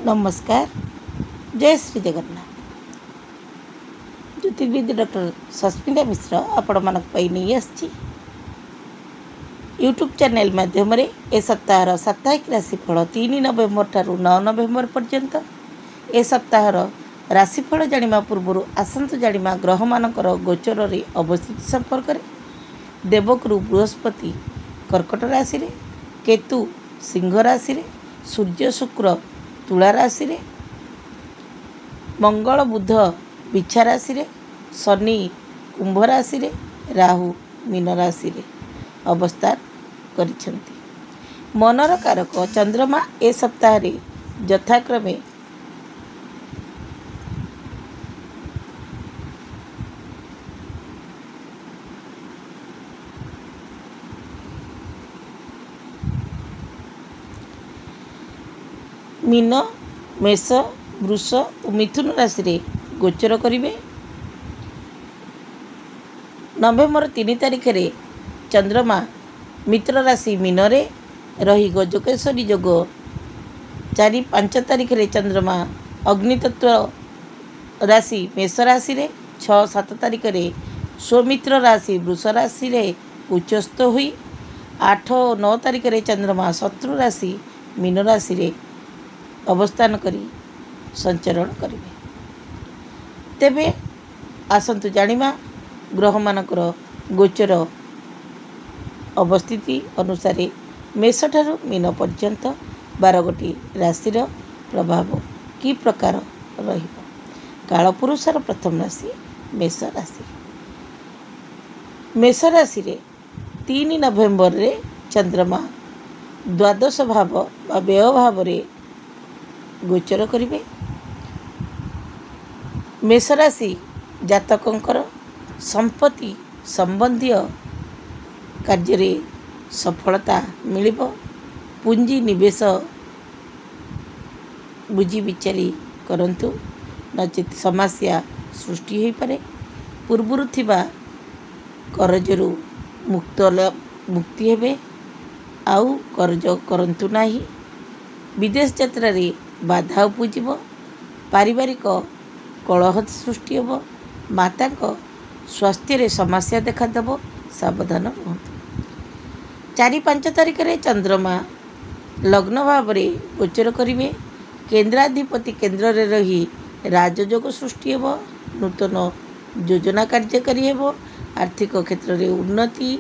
नमस्कार। जय श्री जगन्नाथ। ज्योतिर्विद डॉक्टर सस्मिता मिश्र आपण मानक पई नहीं आछि यूट्यूब चैनल माध्यम ए सप्ताहर साप्ताहिक राशिफल 3 नवेम्बर ठारू 9 नवेम्बर पर्यंत ए सप्ताहर राशिफल जानिमा पूर्व आसंतु जानिमा ग्रह मानकर गोचर रे अवस्थिति संपर्क रे। देवगुरु बृहस्पति कर्कट राशि रे, केतु सिंह राशि रे, सूर्य शुक्र तुला राशि रे, मंगल बुध बिछा राशि रे, शनि कुंभ राशि रे, राहु मीन राशि रे अवस्थान करिसेंती। मनर कारक चंद्रमा ए सप्ताह रे यथाक्रमे मीन, मेष, वृष और मिथुन राशि रे गोचर करिवे। नवेम्बर 3 तारिख रे चंद्रमा मित्र राशि मीन रे रही गजकेश्वरी जोग। 4-5 तारिख रे चंद्रमा अग्नितत्व राशि मेष राशि रे, 6-7 तारिख रे स्वमित्र राशि वृष राशि रे उच्चस्थ हुई 8 और 9 तारिख रे चंद्रमा शत्रु राशि मीन राशि रे अवस्थान करी संचरण करिवे। तेबे आसंतु जानिमा ग्रह मानकर गोचर अवस्थिति अनुसार मेष ठारू मीन पर्यंत 12 गोटी राशिर प्रभाव कि प्रकार रहिबो। कालपुरुषर प्रथम राशि मेष राशि। मेष राशि रे 3 नवेम्बर रे चंद्रमा द्वादश भाव बा व्यय भाव रे गोचर करिवे। मेष राशि जातकंकर संपत्ति संबंधी कार्य रे सफलता मिलिबो। पूंजी निवेश बुझी विचारी करंतु नचित समस्या सृष्टि हो पारे। पूर्वरु थिबा कर्जरु मुक्ति हेबे आउ कर्ज करंतु नाही। विदेश यात्रा रे बाधा उपजिब। पारिवारिक कलह सृष्टि हेब। माता स्वास्थ्य रे समस्या देखादेव, सावधान रुहतु। 4-5 तारिख रे चंद्रमा लग्न भाव रे गोचर करिवे। केंद्राधिपति केंद्र रे रही राजयोग सृष्टि हेब। नूतन योजना कार्यकारी हेब। आर्थिक क्षेत्र रे उन्नति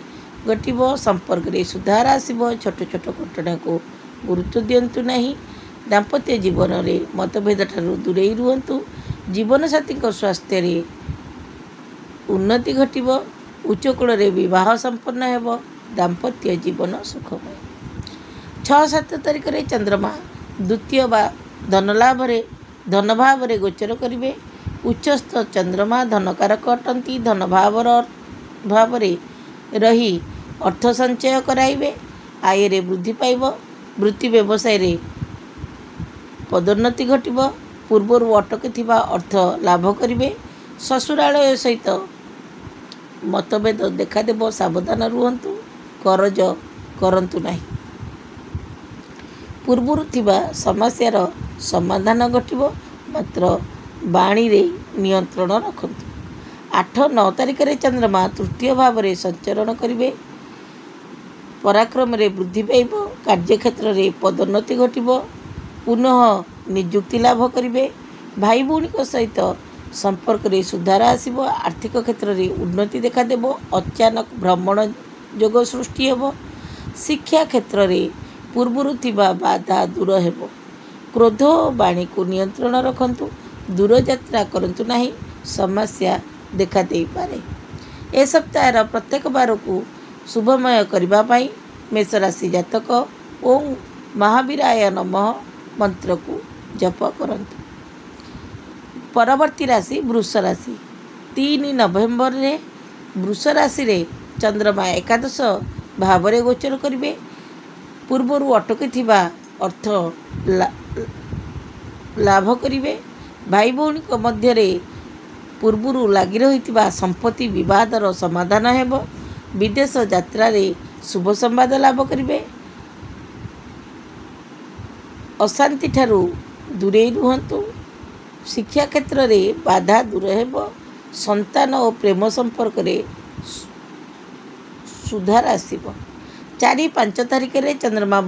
घटिब। संपर्क रे सुधार आसिब। छोट छोट घटना को गुरुत्व दियंतु नहीं। दाम्पत्य जीवन रे मतभेद ठारू दूरेई रुहतु। जीवन साथी स्वास्थ्य रे उन्नति घटिब। उच्च कूल रे विवाह संपन्न हेब। दाम्पत्य जीवन सुखमय। 6-7 तारिख रे चंद्रमा द्वितीय बा धनलाभ रे धन भाव रे गोचर करिवे। उच्चस्थ चंद्रमा धनकारक अटंती। धन भाव रे रही अर्थ संचय कराइबे। आय रे वृद्धि पाइब। वृत्ति व्यवसाय रे पदोन्नति घटिब। पूर्वरु अटकी थिबा अर्थ लाभ करिवे। ससुरालय सहित मतभेद देखादेव, सावधान रुहतु। करज करंतु नाही। पूर्वरु थिबा समस्यार समाधान घटिब। मात्र बाणी रे नियंत्रण रखंतु। 8-9 तारिख रे चंद्रमा तृतीय भाव रे संचरण करिवे। पराक्रम रे वृद्धि पाइब। कार्यक्षेत्र रे पदोन्नति घटिब। पुनः नियुक्ति लाभ करिवे। भाई भौणी सहित संपर्क रे सुधार आसिब। आर्थिक क्षेत्र रे उन्नति देखादेव। अचानक भ्रमण योग सृष्टि हेब। शिक्षा क्षेत्र रे पूर्वरु थिबा बाधा दूर हेब। क्रोध वाणी को नियंत्रण रखंतु। दूर यात्रा करंतु नाही, समस्या देखा देई पारे। ए सप्ताहर प्रत्येक बार को शुभमय करबा पई मेष राशि जातक ओम महावीराय नमः मंत्र को जप करंतु। परवर्ती राशि वृष राशि। 3 नवेम्बर रे वृष राशि रे चंद्रमा एकादश भाव रे गोचर करिवे। पूर्वरु अटकी थिबा अर्थ लाभ करिवे। भाई भौणी मध्य रे पूर्वरु लागि रहिथिबा संपत्ति विवादर समाधान हेब। विदेश यात्रा रे शुभ संवाद लाभ करिवे। अशांति ठारू ଦୂରେଇ ରୁହନ୍ତୁ। ଶିକ୍ଷା କ୍ଷେତ୍ରରେ ବାଧା ଦୂର ହେବ। ସନ୍ତାନ ଓ ପ୍ରେମ ସମ୍ପର୍କରେ ସୁଧାର ଆସିବ। 4-5 ତାରିଖରେ ଚନ୍ଦ୍ରମା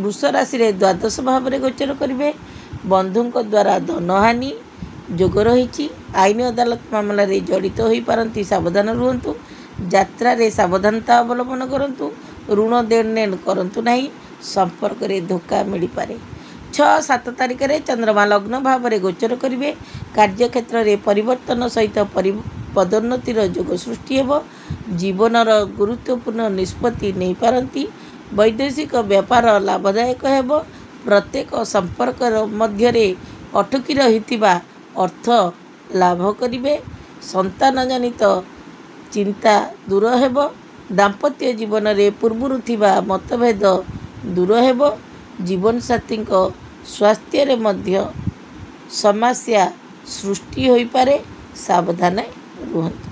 ବୃଷ ରାଶିରେ ଦ୍ୱାଦଶ ଭାବରେ ଗୋଚର କରିବେ। ବନ୍ଧୁଙ୍କ ଦ୍ୱାରା ଧନହାନି ଯୋଗ ରହିଛି। ଆଇନ ଅଦାଲତ ମାମଲାରେ ଜଡ଼ିତ ହୋଇପାରନ୍ତି, ସାବଧାନ ରୁହନ୍ତୁ। ଯାତ୍ରାରେ ସାବଧାନତା ଅବଲମ୍ବନ କରନ୍ତୁ। ଋଣ ଦେଣନେଣ କରନ୍ତୁ ନାହିଁ, ସମ୍ପର୍କରେ ଧୋକା ମିଳିପାରେ। 6-7 ତାରିଖରେ ଚନ୍ଦ୍ରମା ଲଗ୍ନ ଭାବରେ ଗୋଚର କରିବେ। କାର୍ଯ୍ୟକ୍ଷେତ୍ରରେ ପରିବର୍ତ୍ତନ ସହିତ ପଦୋନ୍ନତିର ଯୋଗ ସୃଷ୍ଟି ହେବ। ଜୀବନର ଗୁରୁତ୍ୱପୂର୍ଣ୍ଣ ନିଷ୍ପତ୍ତି ନେଇପାରନ୍ତି। ବୈଦେଶିକ ବ୍ୟାପାର ଲାଭଦାୟକ ହେବ। ପ୍ରତ୍ୟେକ ସମ୍ପର୍କ ମଧ୍ୟରେ ଅଟକି ରହିଥିବା ଅର୍ଥ ଲାଭ କରିବେ। ସନ୍ତାନଜନିତ ଚିନ୍ତା ଦୂର ହେବ। ଦାମ୍ପତ୍ୟ ଜୀବନରେ ପୂର୍ବରୁ ଥିବା ମତଭେଦ ଦୂର ହେବ। ଜୀବନସାଥୀଙ୍କ ସ୍ୱାସ୍ଥ୍ୟରେ ମଧ୍ୟ ସମସ୍ୟା ସୃଷ୍ଟି ହୋଇପାରେ, ସାବଧାନ ରୁହନ୍ତୁ।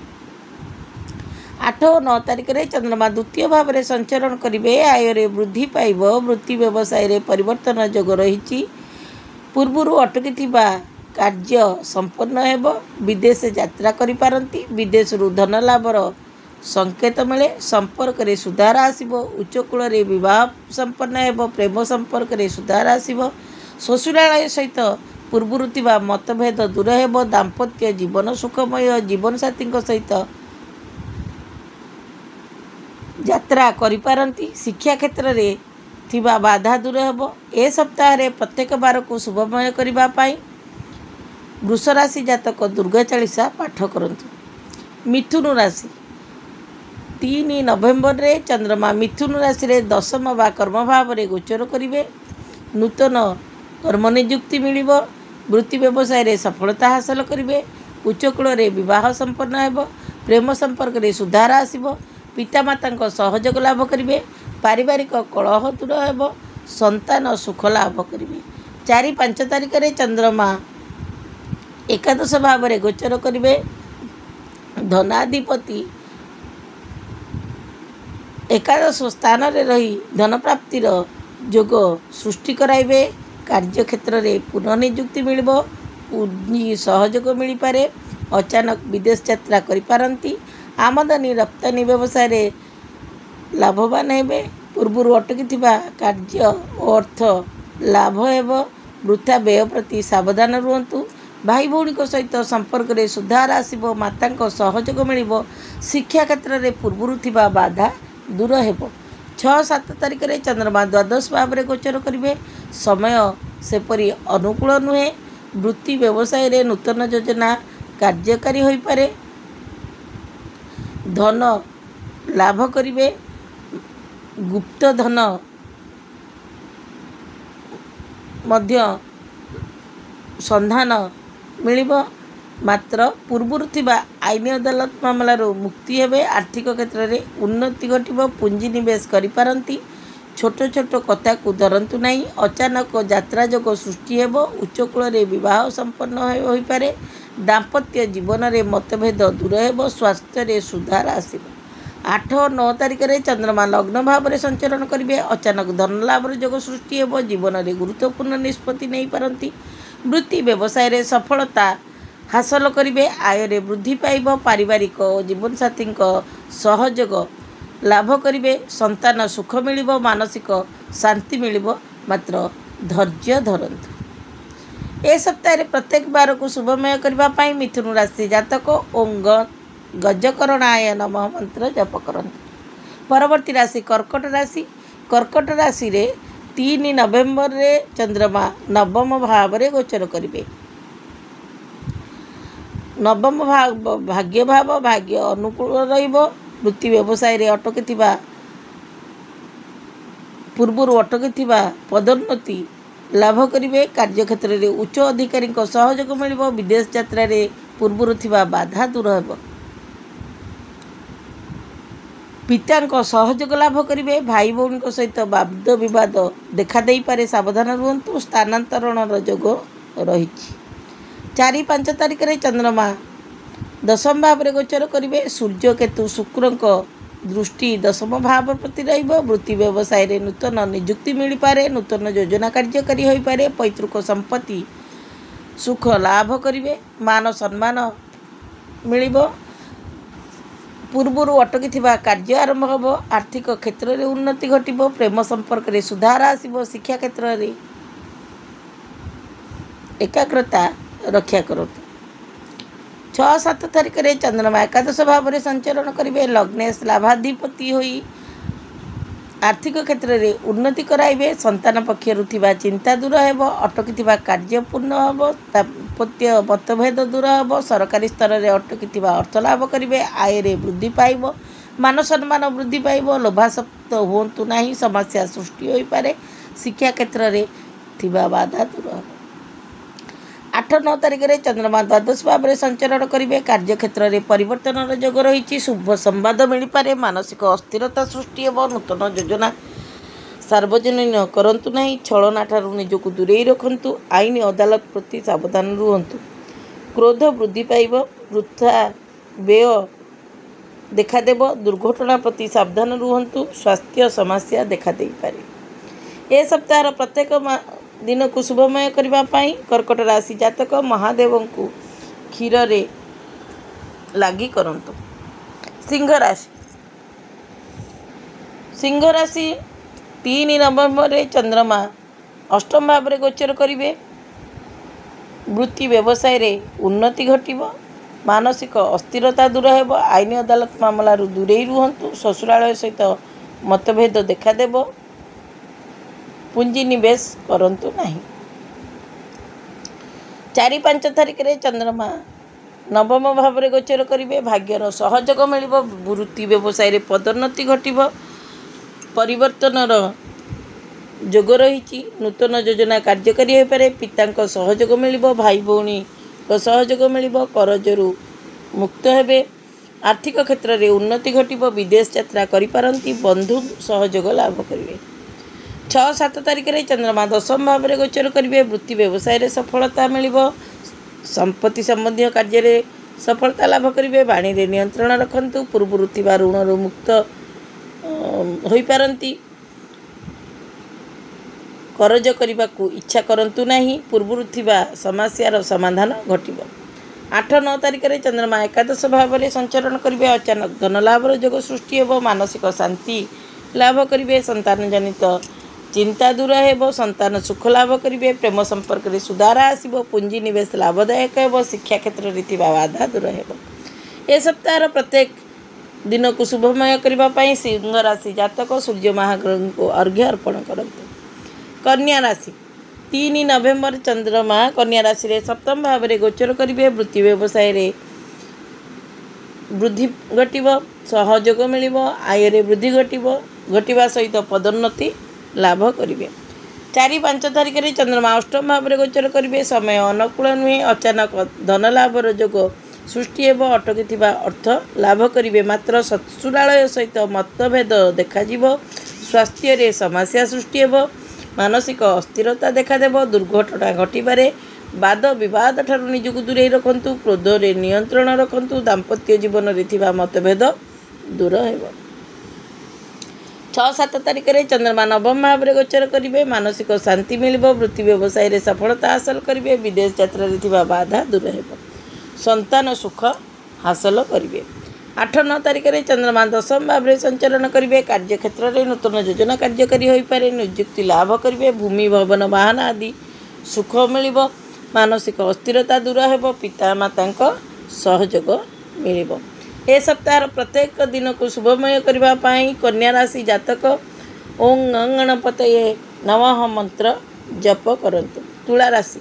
8 ଓ 9 ତାରିଖରେ ଚନ୍ଦ୍ରମା ଦ୍ୱିତୀୟ ଭାବରେ ସଞ୍ଚରଣ କରିବେ। ଆୟରେ ବୃଦ୍ଧି ପାଇବ। ବୃତ୍ତି ବ୍ୟବସାୟରେ ପରିବର୍ତ୍ତନ ଯୋଗ ରହିଛି। ପୂର୍ବରୁ ଅଟକିଥିବା କାର୍ଯ୍ୟ ସମ୍ପନ୍ନ ହେବ। ବିଦେଶ ଯାତ୍ରା କରିପାରନ୍ତି। ବିଦେଶରୁ ଧନ ଲାଭର ସଂକେତ ମିଳେ। ସମ୍ପର୍କରେ ସୁଧାର ଆସିବ। ଉଚ୍ଚ କୂଳରେ ବିବାହ ସମ୍ପନ୍ନ ହେବ। ପ୍ରେମ ସମ୍ପର୍କରେ ସୁଧାର ଆସିବ। ଶ୍ୱଶୁରାଳୟ ସହିତ ପୂର୍ବରୁ ଥିବା ମତଭେଦ ଦୂର ହେବ। ଦାମ୍ପତ୍ୟ ଜୀବନ ସୁଖମୟ। ଜୀବନସାଥୀଙ୍କ ସହିତ ଯାତ୍ରା କରିପାରନ୍ତି। ଶିକ୍ଷା କ୍ଷେତ୍ରରେ ଥିବା ବାଧା ଦୂର ହେବ। ଏ ସପ୍ତାହରେ ପ୍ରତ୍ୟେକ ବାରକୁ ଶୁଭମୟ କରିବା ପାଇଁ ବୃଷ ରାଶି ଜାତକ ଦୁର୍ଗା ଚାଳିଶା ପାଠ କରନ୍ତୁ। ମିଥୁନ ରାଶି 3 ନଭେମ୍ବରରେ ଚନ୍ଦ୍ରମା ମିଥୁନ ରାଶିରେ ଦଶମ ବା କର୍ମ ଭାବରେ ଗୋଚର କରିବେ। ନୂତନ କର୍ମ ନିଯୁକ୍ତି ମିଳିବ। ବୃତ୍ତି ବ୍ୟବସାୟରେ ସଫଳତା ହାସଲ କରିବେ। ଉଚ୍ଚ କୂଳରେ ବିବାହ ସମ୍ପନ୍ନ ହେବ। ପ୍ରେମ ସମ୍ପର୍କରେ ସୁଧାର ଆସିବ। ପିତାମାତାଙ୍କ ସହଯୋଗ ଲାଭ କରିବେ। ପାରିବାରିକ କଳହ ଦୂର ହେବ। ସନ୍ତାନ ସୁଖ ଲାଭ କରିବେ। 4-5 ତାରିଖରେ ଚନ୍ଦ୍ରମା ଏକାଦଶ ଭାବରେ ଗୋଚର କରିବେ। ଧନାଧିପତି ଏକାଦଶ ସ୍ଥାନରେ ରହି ଧନପ୍ରାପ୍ତିର ଯୋଗ ସୃଷ୍ଟି କରାଇବେ। କାର୍ଯ୍ୟକ୍ଷେତ୍ରରେ ପୁନଃନିଯୁକ୍ତି ମିଳିବ। ପୁଞ୍ଜି ସହଯୋଗ ମିଳିପାରେ। ଅଚାନକ ବିଦେଶ ଯାତ୍ରା କରିପାରନ୍ତି। ଆମଦାନୀ ରପ୍ତାନି ବ୍ୟବସାୟରେ ଲାଭବାନ ହେବେ। ପୂର୍ବରୁ ଅଟକିଥିବା କାର୍ଯ୍ୟ ଓ ଅର୍ଥ ଲାଭ ହେବ। ବୃଥା ବ୍ୟୟ ପ୍ରତି ସାବଧାନ ରୁହନ୍ତୁ। ଭାଇ ଭଉଣୀଙ୍କ ସହିତ ସମ୍ପର୍କରେ ସୁଧାର ଆସିବ। ମାତାଙ୍କ ସହଯୋଗ ମିଳିବ। ଶିକ୍ଷା କ୍ଷେତ୍ରରେ ପୂର୍ବରୁ ଥିବା ବାଧା ଦୂର ହେବ। 6-7 ତାରିଖରେ ଚନ୍ଦ୍ରମା ଦ୍ୱାଦଶ ଭାବରେ ଗୋଚର କରିବେ। ସମୟ ସେପରି ଅନୁକୂଳ ନୁହେଁ। ବୃତ୍ତି ବ୍ୟବସାୟରେ ନୂତନ ଯୋଜନା କାର୍ଯ୍ୟକାରୀ ହୋଇପାରେ। ଧନ ଲାଭ କରିବେ। ଗୁପ୍ତ ଧନ ମଧ୍ୟ ସନ୍ଧାନ ମିଳିବ। ମାତ୍ର ପୂର୍ବରୁ ଥିବା ଆଇନ ଅଦାଲତ ମାମଲାରୁ ମୁକ୍ତି ହେବେ। ଆର୍ଥିକ କ୍ଷେତ୍ରରେ ଉନ୍ନତି ଘଟିବ। ପୁଞ୍ଜି ନିବେଶ କରିପାରନ୍ତି। ଛୋଟ ଛୋଟ କଥାକୁ ଧରନ୍ତୁ ନାହିଁ। ଅଚାନକ ଯାତ୍ରା ଯୋଗ ସୃଷ୍ଟି ହେବ। ଉଚ୍ଚ କୂଳରେ ବିବାହ ସମ୍ପନ୍ନ ହୋଇପାରେ। ଦାମ୍ପତ୍ୟ ଜୀବନରେ ମତଭେଦ ଦୂର ହେବ। ସ୍ୱାସ୍ଥ୍ୟରେ ସୁଧାର ଆସିବ। 8 ଓ 9 ତାରିଖରେ ଚନ୍ଦ୍ରମା ଲଗ୍ନ ଭାବରେ ସଞ୍ଚରଣ କରିବେ। ଅଚାନକ ଧନ ଲାଭର ଯୋଗ ସୃଷ୍ଟି ହେବ। ଜୀବନରେ ଗୁରୁତ୍ୱପୂର୍ଣ୍ଣ ନିଷ୍ପତ୍ତି ନେଇପାରନ୍ତି। ବୃତ୍ତି ବ୍ୟବସାୟରେ ସଫଳତା ହାସଲ କରିବେ। ଆୟରେ ବୃଦ୍ଧି ପାଇବ। ପାରିବାରିକ ଓ ଜୀବନସାଥୀଙ୍କ ସହଯୋଗ ଲାଭ କରିବେ। ସନ୍ତାନ ସୁଖ ମିଳିବ। ମାନସିକ ଶାନ୍ତି ମିଳିବ। ମାତ୍ର ଧୈର୍ଯ୍ୟ ଧରନ୍ତୁ। ଏ ସପ୍ତାହରେ ପ୍ରତ୍ୟେକ ବାରକୁ ଶୁଭମୟ କରିବା ପାଇଁ ମିଥୁନ ରାଶି ଜାତକ ଓଁ ଗଜକରଣାୟ ନମଃ ମନ୍ତ୍ର ଜପ କରନ୍ତୁ। ପରବର୍ତ୍ତୀ ରାଶି କର୍କଟ ରାଶି। କର୍କଟ ରାଶିରେ 3 ନଭେମ୍ବରରେ ଚନ୍ଦ୍ରମା ନବମ ଭାବରେ ଗୋଚର କରିବେ। ନବମ ଭାଗ୍ୟ ଭାବ ଭାଗ୍ୟ ଅନୁକୂଳ ରହିବ। ବୃତ୍ତି ବ୍ୟବସାୟରେ ପୂର୍ବରୁ ଅଟକିଥିବା ପଦୋନ୍ନତି ଲାଭ କରିବେ। କାର୍ଯ୍ୟକ୍ଷେତ୍ରରେ ଉଚ୍ଚ ଅଧିକାରୀଙ୍କ ସହଯୋଗ ମିଳିବ। ବିଦେଶ ଯାତ୍ରାରେ ପୂର୍ବରୁ ଥିବା ବାଧା ଦୂର ହେବ। ପିତାଙ୍କ ସହଯୋଗ ଲାଭ କରିବେ। ଭାଇ ଭଉଣୀଙ୍କ ସହିତ ବାଦ ବିବାଦ ଦେଖାଦେଇପାରେ, ସାବଧାନ ରୁହନ୍ତୁ। ସ୍ଥାନାନ୍ତରଣର ଯୋଗ ରହିଛି। 4-5 ତାରିଖରେ ଚନ୍ଦ୍ରମା ଦଶମ ଭାବରେ ଗୋଚର କରିବେ। ସୂର୍ଯ୍ୟ କେତୁ ଶୁକ୍ରଙ୍କ दृष्टि दशम भाव प्रति रहिबो। वृत्ति व्यवसाय रे नूतन नियुक्ति मिल पारे, नूतन योजना कार्यकारी होई पारे, पैतृक संपत्ति सुख लाभ करिवे, मान सम्मान मिलिबो, पूर्वरु अटकी थिबा कार्य आरंभ होबो, आर्थिक क्षेत्र रे उन्नति घटिबो, प्रेम संपर्क रे सुधार आसीबो, शिक्षा क्षेत्र रे एकाग्रता रक्षा करत। 6-7 तारिख रे चंद्रमा एकादश भाव रे संचरण करिवे, लग्नेश लाभाधिपति होई आर्थिक क्षेत्र रे उन्नति कराइबे, संतान पक्षरु थिबा चिंता दूर हेबो, अटकी थिबा कार्य पूर्ण हेबो, दाम्पत्य मतभेद दूर हेबो, सरकारी स्तर रे अटकी थिबा अर्थ लाभ करिवे, आय रे वृद्धि पाइबो, मान सम्मान वृद्धि पाइबो, लोभासक्त हुअन्तु नाही, समस्या सृष्टि होई पारे, शिक्षा क्षेत्र रे थिबा बाधा दूर हेबो। 8-9 तारिख रे चंद्रमा द्वादश भाव रे संचरण करिवे, कार्य क्षेत्र रे परिवर्तन जोग रही, शुभ संवाद मिल पारे, मानसिक अस्थिरता सृष्टि हेबो, नूतन योजना सार्वजनीन करंतु नहीं, छलना ठारू निजको दूरेई रखंतु, आईन अदालत प्रति सावधान रुहंतु, क्रोध वृद्धि पाइब, वृथा व्यय देखादेव, दुर्घटना प्रति सावधान रुहंतु, स्वास्थ्य समस्या देखा दे पारे। ए सप्ताह प्रत्येक दिन को शुभमय करबा पाई कर्कट राशि जातक महादेव को क्षीर रे लागी करंतु। सिंह राशि 3 नवंबर रे चंद्रमा अष्टम भाव रे गोचर करिवे, वृत्ति व्यवसाय रे उन्नति घटिबो, मानसिक अस्थिरता दूर हेबो, आईन अदालत मामला रु दूरेई रुहंतु, ससुरालय सहित मतभेद देखादेव, पुंजी निवेश करंतु नहीं। 4-5 तारिख रे चंद्रमा नवम भाव रे गोचर करिवे, भाग्यर सहयोग मिलिबो, वृत्ति व्यवसाय रे पदोन्नति घटिबो, परिवर्तनर जोग रही, नूतन योजना कार्यकारी हो पारे, पिता सहयोग मिलिबो, भाई भौणी को सहयोग मिलिबो, करजरु मुक्त हेबे, आर्थिक क्षेत्र रे उन्नति घटिबो, विदेश यात्रा करि पारंती, बंधु सहयोग लाभ करिवे। 6-7 तारिख रे चंद्रमा दशम भाव रे गोचर करिवे, वृत्ति व्यवसाय रे सफलता मिलिबो, संपत्ति संबंधी कार्य रे सफलता लाभ करिवे, वाणी रे नियंत्रण रखंतु, पूर्वरु थिबा ऋण रु मुक्त होई पारंती, करज करबाकू इच्छा करंतु नाही, पूर्वरु थिबा समस्यार समाधान घटिबो। 8-9 तारिख रे चंद्रमा एकादश भाव रे संचरण करिवे, अचानक धन लाभर जोग सृष्टि हेबो, मानसिक शांति लाभ करिवे, संतान जनित चिंता दूर हेबो, संतान सुख लाभ करिवे, प्रेम संपर्क रे सुधार आसीबो, पुंजी निवेश लाभदायक हेबो, शिक्षा क्षेत्र रे थिबा बाधा दूर हेबो। ए सप्ताह प्रत्येक दिन को शुभमय करबा पई सिंह राशि जातक सूर्य महाग्रह को अर्घ्य अर्पण करंतु। कन्या राशि 3 नवेम्बर चंद्रमा कन्या राशि रे सप्तम भाव रे गोचर करिवे, वृत्ति व्यवसाय रे वृद्धि घटिबो, सहयोग मिलिबो, आय रे वृद्धि घटिबा सहित पदोन्नति लाभ करिवे। 4-5 तारिख रे चंद्रमा अष्टम भाव रे गोचर करिवे, समय अनुकूल नुहे, अचानक धन लाभर जोग सृष्टि हेबो, अटकी थिबा अर्थ लाभ करिवे, मात्र ससुरालय सहित मतभेद देखाजिबो, स्वास्थ्य रे समस्या सृष्टि हेबो, मानसिक अस्थिरता देखादेव, दुर्घटना घटिबारे, वाद विवाद ठारू निजको दूरेई रखंतु, क्रोध रे नियंत्रण रखंतु, दाम्पत्य जीवन रे थिबा मतभेद दूर हेबो। 6-7 तारिख रे चंद्रमा नवम भाव रे गोचर करिवे, मानसिक शांति मिलिबो, वृत्ति व्यवसाय रे सफलता हासिल करिवे, विदेश यात्रा रे थिबा बाधा दूर हेबो, संतान सुख हासिल करिवे। 8-9 तारिख रे चंद्रमा दशम भाव रे संचरण करिवे, कार्य क्षेत्र रे नूतन योजना कार्यकारी होई पारे, नियुक्ति लाभ करिवे, भूमि भवन वाहन आदि सुख मिलिबो, मानसिक अस्थिरता दूर हेबो, पिता मातांक सहयोग मिलिबो। ए सप्ताह प्रत्येक दिन को शुभमय करबा पाई कन्या राशि जातक ओं गणपतये नमः मंत्र जप करंतु। तुला राशि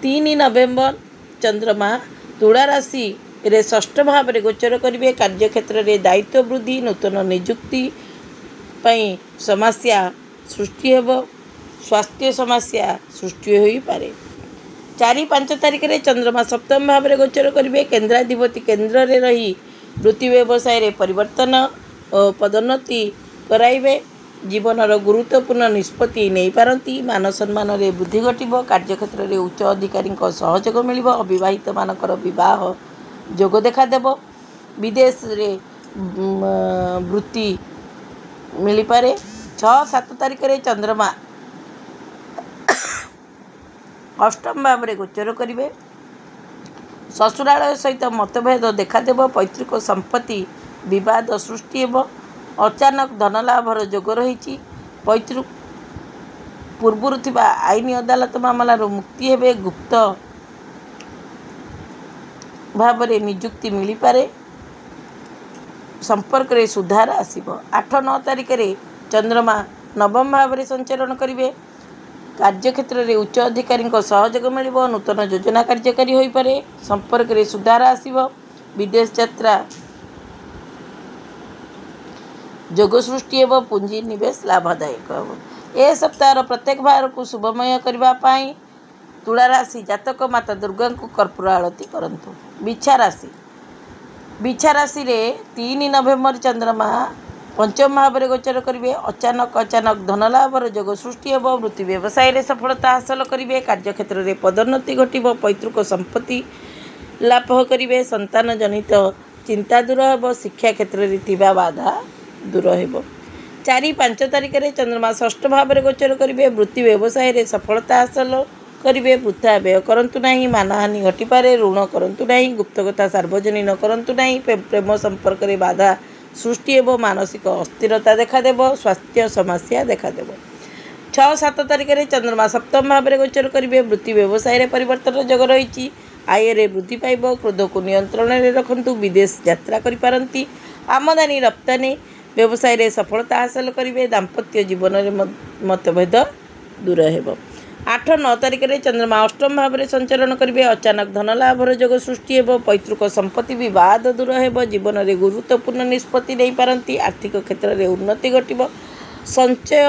3 नवेम्बर चंद्रमा तुला राशि रे षष्ठ भाव रे गोचर करिवे, कार्य क्षेत्र रे दायित्व वृद्धि, नूतन नियुक्ति पई समस्या सृष्टि हेबो, स्वास्थ्य समस्या सृष्टि होई पारे। 4-5 तारिख रे चंद्रमा सप्तम भाव रे गोचर करिवे, केंद्राधिपति केंद्र रे रही वृत्ति व्यवसाय रे परिवर्तन और पदोन्नति कराइबे, जीवनर गुरुत्वपूर्ण निष्पत्ति नहीं पारती, मान सम्मान रे वृद्धि घटिबो, कार्य क्षेत्र रे उच्च अधिकारी सहयोग मिलिबो, अविवाहित मानकर विवाह जोग देखा देबो, विदेश रे ବୃତ୍ତି ମିଳିପାରେ। 6-7 ତାରିଖରେ ଚନ୍ଦ୍ରମା ଅଷ୍ଟମ ଭାବରେ ଗୋଚର କରିବେ। ଶ୍ୱଶୁରାଳୟ ସହିତ ମତଭେଦ ଦେଖାଦେବ। ପୈତୃକ ସମ୍ପତ୍ତି ବିବାଦ ସୃଷ୍ଟି ହେବ। ଅଚାନକ ଧନଲାଭର ଯୋଗ ରହିଛି। ପୂର୍ବରୁ ଥିବା ଆଇନ ଅଦାଲତ ମାମଲାରୁ ମୁକ୍ତି ହେବେ। ଗୁପ୍ତ ଭାବରେ ନିଯୁକ୍ତି ମିଳିପାରେ। ସମ୍ପର୍କରେ ସୁଧାର ଆସିବ। 8-9 ତାରିଖରେ ଚନ୍ଦ୍ରମା ନବମ ଭାବରେ ସଞ୍ଚରଣ କରିବେ। କାର୍ଯ୍ୟକ୍ଷେତ୍ରରେ ଉଚ୍ଚ ଅଧିକାରୀଙ୍କ ସହଯୋଗ ମିଳିବ। ନୂତନ ଯୋଜନା କାର୍ଯ୍ୟକାରୀ ହୋଇପାରେ। ସମ୍ପର୍କରେ ସୁଧାର ଆସିବ। ବିଦେଶ ଯାତ୍ରା ଯୋଗ ସୃଷ୍ଟି ହେବ। ପୁଞ୍ଜି ନିବେଶ ଲାଭଦାୟକ ହେବ। ଏ ସପ୍ତାହର ପ୍ରତ୍ୟେକ ବାରକୁ ଶୁଭମୟ କରିବା ପାଇଁ ତୁଳା ରାଶି ଜାତକ ମାତା ଦୁର୍ଗାଙ୍କୁ କର୍ପୂର ଆଳତି କରନ୍ତୁ। ବିଛା ରାଶିରେ 3 ନଭେମ୍ବର ଚନ୍ଦ୍ରମା ପଞ୍ଚମ ଭାବରେ ଗୋଚର କରିବେ। ଅଚାନକ ଧନଲାଭର ଯୋଗ ସୃଷ୍ଟି ହେବ। ବୃତ୍ତି ବ୍ୟବସାୟରେ ସଫଳତା ହାସଲ କରିବେ। କାର୍ଯ୍ୟକ୍ଷେତ୍ରରେ ପଦୋନ୍ନତି ଘଟିବ। ପୈତୃକ ସମ୍ପତ୍ତି ଲାଭ କରିବେ। ସନ୍ତାନ ଜନିତ ଚିନ୍ତା ଦୂର ହେବ। ଶିକ୍ଷା କ୍ଷେତ୍ରରେ ଥିବା ବାଧା ଦୂର ହେବ। 4-5 ତାରିଖରେ ଚନ୍ଦ୍ରମା ଷଷ୍ଠ ଭାବରେ ଗୋଚର କରିବେ। ବୃତ୍ତି ବ୍ୟବସାୟରେ ସଫଳତା ହାସଲ କରିବେ। ବୃଥା ବ୍ୟୟ କରନ୍ତୁ ନାହିଁ। ମାନହାନି ଘଟିପାରେ। ଋଣ କରନ୍ତୁ ନାହିଁ। ଗୁପ୍ତ କଥା ସାର୍ବଜନୀନ କରନ୍ତୁ ନାହିଁ। ପ୍ରେମ ସମ୍ପର୍କରେ ବାଧା ସୃଷ୍ଟି ହେବ। ମାନସିକ ଅସ୍ଥିରତା ଦେଖାଦେବ। ସ୍ୱାସ୍ଥ୍ୟ ସମସ୍ୟା ଦେଖାଦେବ। 6-7 ତାରିଖରେ ଚନ୍ଦ୍ରମା ସପ୍ତମ ଭାବରେ ଗୋଚର କରିବେ। ବୃତ୍ତି ବ୍ୟବସାୟରେ ପରିବର୍ତ୍ତନ ଯୋଗ ରହିଛି। ଆୟରେ ବୃଦ୍ଧି ପାଇବ। କ୍ରୋଧକୁ ନିୟନ୍ତ୍ରଣରେ ରଖନ୍ତୁ। ବିଦେଶ ଯାତ୍ରା କରିପାରନ୍ତି। ଆମଦାନୀ ରପ୍ତାନି ବ୍ୟବସାୟରେ ସଫଳତା ହାସଲ କରିବେ। ଦାମ୍ପତ୍ୟ ଜୀବନରେ ମତଭେଦ ଦୂର ହେବ। 8-9 ତାରିଖରେ ଚନ୍ଦ୍ରମା ଅଷ୍ଟମ ଭାବରେ ସଞ୍ଚରଣ କରିବେ। ଅଚାନକ ଧନଲାଭର ଯୋଗ ସୃଷ୍ଟି ହେବ। ପୈତୃକ ସମ୍ପତ୍ତି ବିବାଦ ଦୂର ହେବ। ଜୀବନରେ ଗୁରୁତ୍ୱପୂର୍ଣ୍ଣ ନିଷ୍ପତ୍ତି ନେଇପାରନ୍ତି। ଆର୍ଥିକ କ୍ଷେତ୍ରରେ ଉନ୍ନତି ଘଟିବ। ସଞ୍ଚୟ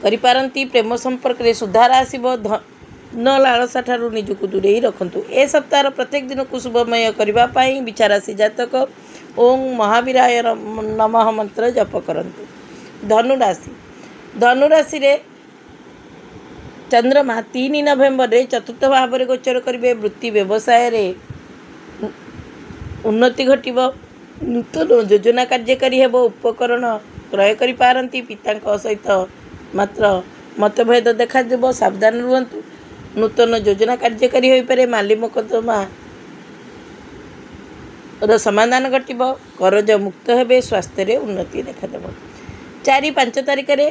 କରିପାରନ୍ତି। ପ୍ରେମ ସମ୍ପର୍କରେ ସୁଧାର ଆସିବ। ଧନ ଲାଳସା ଠାରୁ ନିଜକୁ ଦୂରେଇ ରଖନ୍ତୁ। ଏ ସପ୍ତାହର ପ୍ରତ୍ୟେକ ଦିନକୁ ଶୁଭମୟ କରିବା ପାଇଁ ବିଛା ରାଶି ଜାତକ ଓଁ ମହାବୀରାୟ ନମଃ ମନ୍ତ୍ର ଜପ କରନ୍ତୁ। ଧନୁରାଶିରେ ଚନ୍ଦ୍ରମା 3 ନଭେମ୍ବରରେ ଚତୁର୍ଥ ଭାବରେ ଗୋଚର କରିବେ। ବୃତ୍ତି ବ୍ୟବସାୟରେ ଉନ୍ନତି ଘଟିବ। ନୂତନ ଯୋଜନା କାର୍ଯ୍ୟକାରୀ ହେବ। ଉପକରଣ କ୍ରୟ କରିପାରନ୍ତି। ପିତାଙ୍କ ସହିତ ମାତ୍ର ମତଭେଦ ଦେଖାଦେବ। ସାବଧାନ ରୁହନ୍ତୁ। ନୂତନ ଯୋଜନା କାର୍ଯ୍ୟକାରୀ ହୋଇପାରେ। ମାଲି ମୋକଦ୍ଦମାର ସମାଧାନ ଘଟିବ। କରଜ ମୁକ୍ତ ହେବେ। ସ୍ୱାସ୍ଥ୍ୟରେ ଉନ୍ନତି ଦେଖାଦେବ। 4-5 ତାରିଖରେ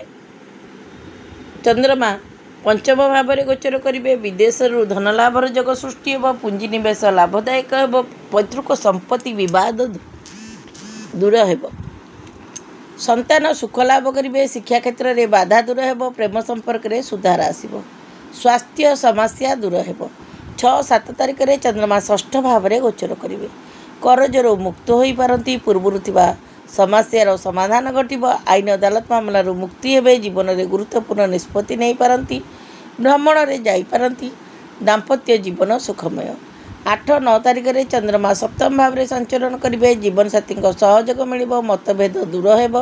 ଚନ୍ଦ୍ରମା ପଞ୍ଚମ ଭାବରେ ଗୋଚର କରିବେ। ବିଦେଶରୁ ଧନଲାଭର ଯୋଗ ସୃଷ୍ଟି ହେବ। ପୁଞ୍ଜିନିବେଶ ଲାଭଦାୟକ ହେବ। ପୈତୃକ ସମ୍ପତ୍ତି ବିବାଦ ଦୂର ହେବ। ସନ୍ତାନ ସୁଖ ଲାଭ କରିବେ। ଶିକ୍ଷା କ୍ଷେତ୍ରରେ ବାଧା ଦୂର ହେବ। ପ୍ରେମ ସମ୍ପର୍କରେ ସୁଧାର ଆସିବ। ସ୍ୱାସ୍ଥ୍ୟ ସମସ୍ୟା ଦୂର ହେବ। 6-7 ତାରିଖରେ ଚନ୍ଦ୍ରମା ଷଷ୍ଠ ଭାବରେ ଗୋଚର କରିବେ। କରଜରୁ ମୁକ୍ତ ହୋଇପାରନ୍ତି। ପୂର୍ବରୁ ଥିବା ସମସ୍ୟାର ସମାଧାନ ଘଟିବ। ଆଇନ ଅଦାଲତ ମାମଲାରୁ ମୁକ୍ତି ହେବେ। ଜୀବନରେ ଗୁରୁତ୍ୱପୂର୍ଣ୍ଣ ନିଷ୍ପତ୍ତି ନେଇପାରନ୍ତି। ଭ୍ରମଣରେ ଯାଇପାରନ୍ତି। ଦାମ୍ପତ୍ୟ ଜୀବନ ସୁଖମୟ। 8-9 ତାରିଖରେ ଚନ୍ଦ୍ରମା ସପ୍ତମ ଭାବରେ ସଞ୍ଚରଣ କରିବେ। ଜୀବନସାଥୀଙ୍କ ସହଯୋଗ ମିଳିବ। ମତଭେଦ ଦୂର ହେବ।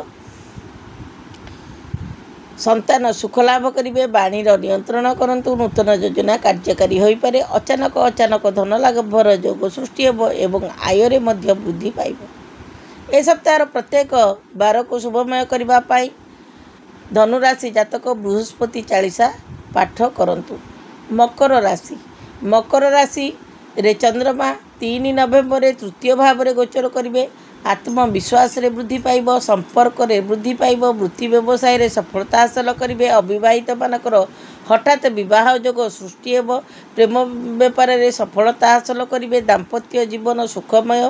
ସନ୍ତାନ ସୁଖ ଲାଭ କରିବେ। ବାଣୀର ନିୟନ୍ତ୍ରଣ କରନ୍ତୁ। ନୂତନ ଯୋଜନା କାର୍ଯ୍ୟକାରୀ ହୋଇପାରେ। ଅଚାନକ ଧନ ଲାଭର ଯୋଗ ସୃଷ୍ଟି ହେବ ଏବଂ ଆୟରେ ମଧ୍ୟ ବୃଦ୍ଧି ପାଇବ। ଏ ସପ୍ତାହର ପ୍ରତ୍ୟେକ ବାରକୁ ଶୁଭମୟ କରିବା ପାଇଁ ଧନୁରାଶି ଜାତକ ବୃହସ୍ପତି ଚାଳିଶା ପାଠ କରନ୍ତୁ। ମକର ରାଶିରେ ଚନ୍ଦ୍ରମା 3 ନଭେମ୍ବରରେ ତୃତୀୟ ଭାବରେ ଗୋଚର କରିବେ। ଆତ୍ମବିଶ୍ୱାସରେ ବୃଦ୍ଧି ପାଇବ। ସମ୍ପର୍କରେ ବୃଦ୍ଧି ପାଇବ। ବୃତ୍ତି ବ୍ୟବସାୟରେ ସଫଳତା ହାସଲ କରିବେ। ଅବିବାହିତମାନଙ୍କର ହଠାତ୍ ବିବାହ ଯୋଗ ସୃଷ୍ଟି ହେବ। ପ୍ରେମ ବ୍ୟାପାରରେ ସଫଳତା ହାସଲ କରିବେ। ଦାମ୍ପତ୍ୟ ଜୀବନ ସୁଖମୟ।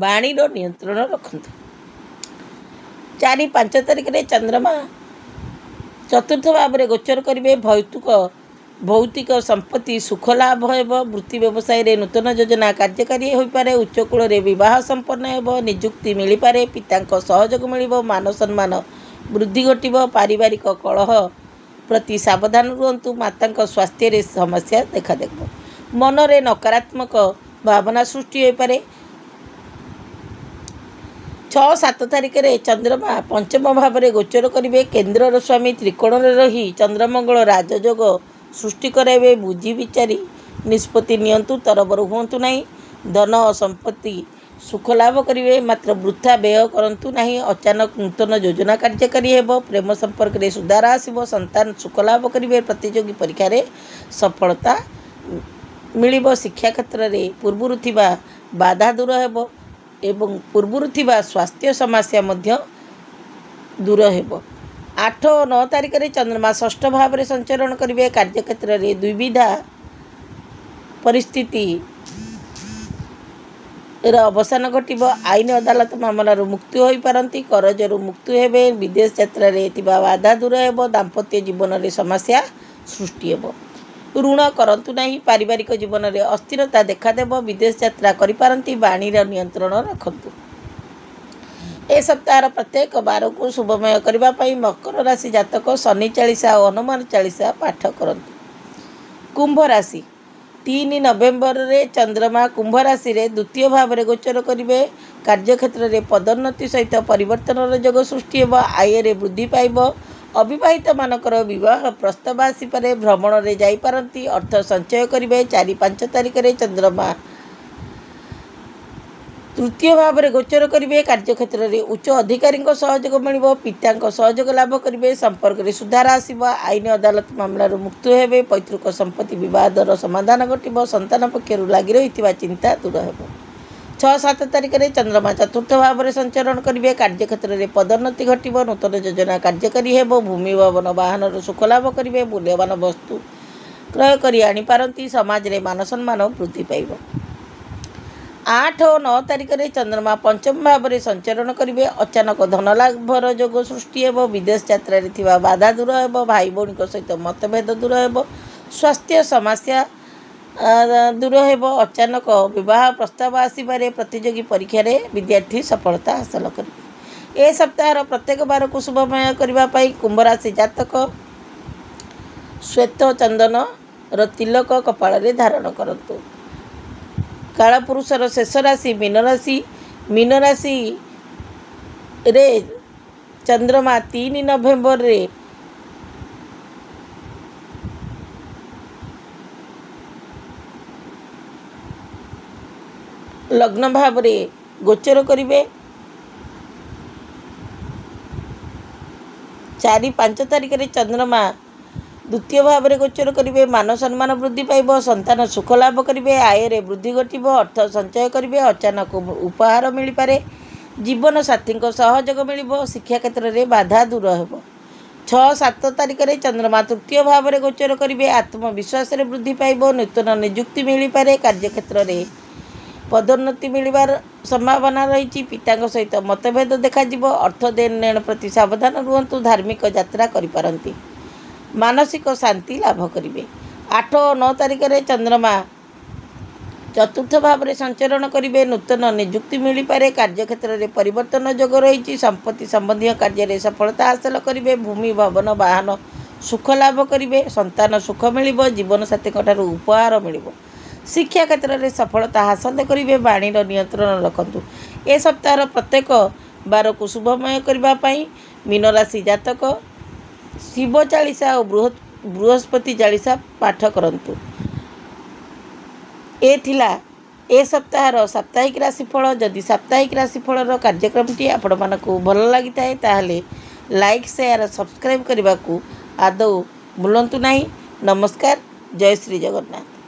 ବାଣୀର ନିୟନ୍ତ୍ରଣ ରଖନ୍ତୁ। 4-5 ତାରିଖରେ ଚନ୍ଦ୍ରମା ଚତୁର୍ଥ ଭାବରେ ଗୋଚର କରିବେ। ଭୌତିକ ସମ୍ପତ୍ତି ସୁଖ ଲାଭ ହେବ। ବୃତ୍ତି ବ୍ୟବସାୟରେ ନୂତନ ଯୋଜନା କାର୍ଯ୍ୟକାରୀ ହୋଇପାରେ। ଉଚ୍ଚ କୂଳରେ ବିବାହ ସମ୍ପନ୍ନ ହେବ। ନିଯୁକ୍ତି ମିଳିପାରେ। ପିତାଙ୍କ ସହଯୋଗ ମିଳିବ। ମାନ ସମ୍ମାନ ବୃଦ୍ଧି ଘଟିବ। ପାରିବାରିକ କଳହ ପ୍ରତି ସାବଧାନ ରୁହନ୍ତୁ। ମାତାଙ୍କ ସ୍ୱାସ୍ଥ୍ୟରେ ସମସ୍ୟା ଦେଖାଦେବ। ମନରେ ନକାରାତ୍ମକ ଭାବନା ସୃଷ୍ଟି ହୋଇପାରେ। 6-7 ତାରିଖରେ ଚନ୍ଦ୍ରମା ପଞ୍ଚମ ଭାବରେ ଗୋଚର କରିବେ। କେନ୍ଦ୍ରର ସ୍ୱାମୀ ତ୍ରିକୋଣରେ ରହି ଚନ୍ଦ୍ରମଙ୍ଗଳ ରାଜଯୋଗ ସୃଷ୍ଟି କରାଇବେ। ବୁଝି ବିଚାରି निष्पत्ति नियंतु तरबर हुंतु नहीं। धन संपत्ति सुख लाभ करेंगे मात्र वृथा व्यय करंतु नहीं। अचानक नूतन योजना कार्यकारी हेब। प्रेम संपर्क रे सुधार आसिब। संतान सुख लाभ करेंगे। प्रतियोगी परीक्षा रे सफलता मिलिब। शिक्षा क्षेत्र रे पूर्वरु थिबा बाधा दूर हेब एवं पूर्वरु थिबा स्वास्थ्य समस्या मध्य दूर हेब। 8 और 9 तारिख रे चंद्रमा षष्ठ भाव रे संचरण करेंगे। कार्यक्षेत्र रे दुविधा परिस्थिति अवसान घटिब। आईन अदालत मामलार मुक्ति हो पारती। करजर मुक्ति हेबे। विदेश यात्रा रे थिबा बाधा दूर हेब। दाम्पत्य जीवन रे समस्या सृष्टि हेब। ऋण करंतु नहीं। पारिवारिक जीवन रे अस्थिरता देखादेब। विदेश यात्रा करि पारती। वाणीर नियंत्रण रखंतु। ए सप्ताह प्रत्येक बार को शुभमय करने पाई मकर राशि जातक शनि चालीसा और हनुमान चालीसा पाठ करंतु। कुंभ राशि 3 नवेम्बर रे चंद्रमा कुंभ राशि रे द्वितीय भाव रे गोचर करिवे। कार्यक्षेत्र रे पदोन्नति सहित परिवर्तन योग सृष्टि हेब। आय रे वृद्धि पाइब। अविवाहित मानकर विवाह प्रस्ताव आसी पारे। भ्रमण रे जाई पारंती। अर्थ संचय करिवे। 4-5 तारिख रे चंद्रमा तृतीय भाव में गोचर करेंगे। कार्यक्षेत्र में उच्च अधिकारी सहयोग मिल। पिता सहयोग लाभ करेंगे। संपर्क में सुधार आसब। आईन अदालत मामलार मुक्ति हेबे। पैतृक संपत्ति विवादर समाधान घटिब। संतान पक्षर लगी रही चिंता दूर हेब। 6-7 तारिख में चंद्रमा चतुर्थ भाव में संचरण करेंगे। कार्यक्षेत्र में पदोन्नति घटिब। नूतन योजना कार्यकारी हेब। भूमि भवन वाहन सुख लाभ करेंगे। मूल्यवान वस्तु क्रय कर आनीपारती। समाज में मान सम्मान वृद्धि पाइब। 8 और 9 तारिख में चंद्रमा पंचम भाव में संचरण करेंगे। अचानक धन लाभर योग सृष्टि हेब। विदेश यात्रा रे थिबा बाधा दूर हेब। भाई भौणी सहित मतभेद दूर हेब। स्वास्थ्य समस्या दूर हेब। अचानक विवाह प्रस्ताव आसपारे। प्रतियोगी परीक्षा रे विद्यार्थी सफलता हासिल करेंगे। ए सप्ताह प्रत्येक बार को शुभमय करने कुंभ राशि जातक श्वेत चंदन तिलक कपाल रे धारण करंतु। कालपुरुषर शेष राशि मीन राशि। मीन राशि रे चंद्रमा 3 नवेम्बर रे लग्न भाव रे गोचर करिवे। 4-5 तारिख रे चंद्रमा द्वितीय भाव में गोचर करेंगे। मान सम्मान वृद्धि पाइब। संतान सुख लाभ करेंगे। आय रे वृद्धि घटिब। अर्थ संचय करेंगे। अचानक उपहार मिल पारे। जीवन साथी सहयोग मिल। शिक्षा क्षेत्र में बाधा दूर हेब। 6-7 तारिख में चंद्रमा तृतीय भाव में गोचर करेंगे। आत्मविश्वास रे वृद्धि पाइब। नूतन नियुक्ति मिल पारे। कार्यक्षेत्र में पदोन्नति मिलवार संभावना रही। पिता सहित मतभेद देखा। अर्थ देन नेण प्रति सावधान रुहतु। धार्मिक यात्रा करिपारंती। मानसिक शांति लाभ करेंगे। 8 और 9 तारिख में चंद्रमा चतुर्थ भाव में संचरण करेंगे। नूतन नियुक्ति मिल पारे। कार्यक्षेत्र में परिवर्तन योग रही। संपत्ति संबंधी कार्य सफलता हासिल करेंगे। भूमि भवन वाहन सुख लाभ करेंगे। संतान सुख मिल। जीवन साथी उपहार मिल। शिक्षा क्षेत्र में सफलता हासिल करेंगे। वाणीर नियंत्रण रखंतु। ए सप्ताह प्रत्येक बार को शुभमय करने मीन राशि जातक शिव चालीसा और बृहस्पति चालीसा पाठ करंतु। ए सप्ताहर साप्ताहिक राशिफल। जदि साप्ताहिक राशिफल कार्यक्रमटी आपण मानकु भल लगी थाए ताहले लाइक शेयर सब्सक्राइब करने को आदौ भूलंतु नहीं। नमस्कार। जय श्री जगन्नाथ।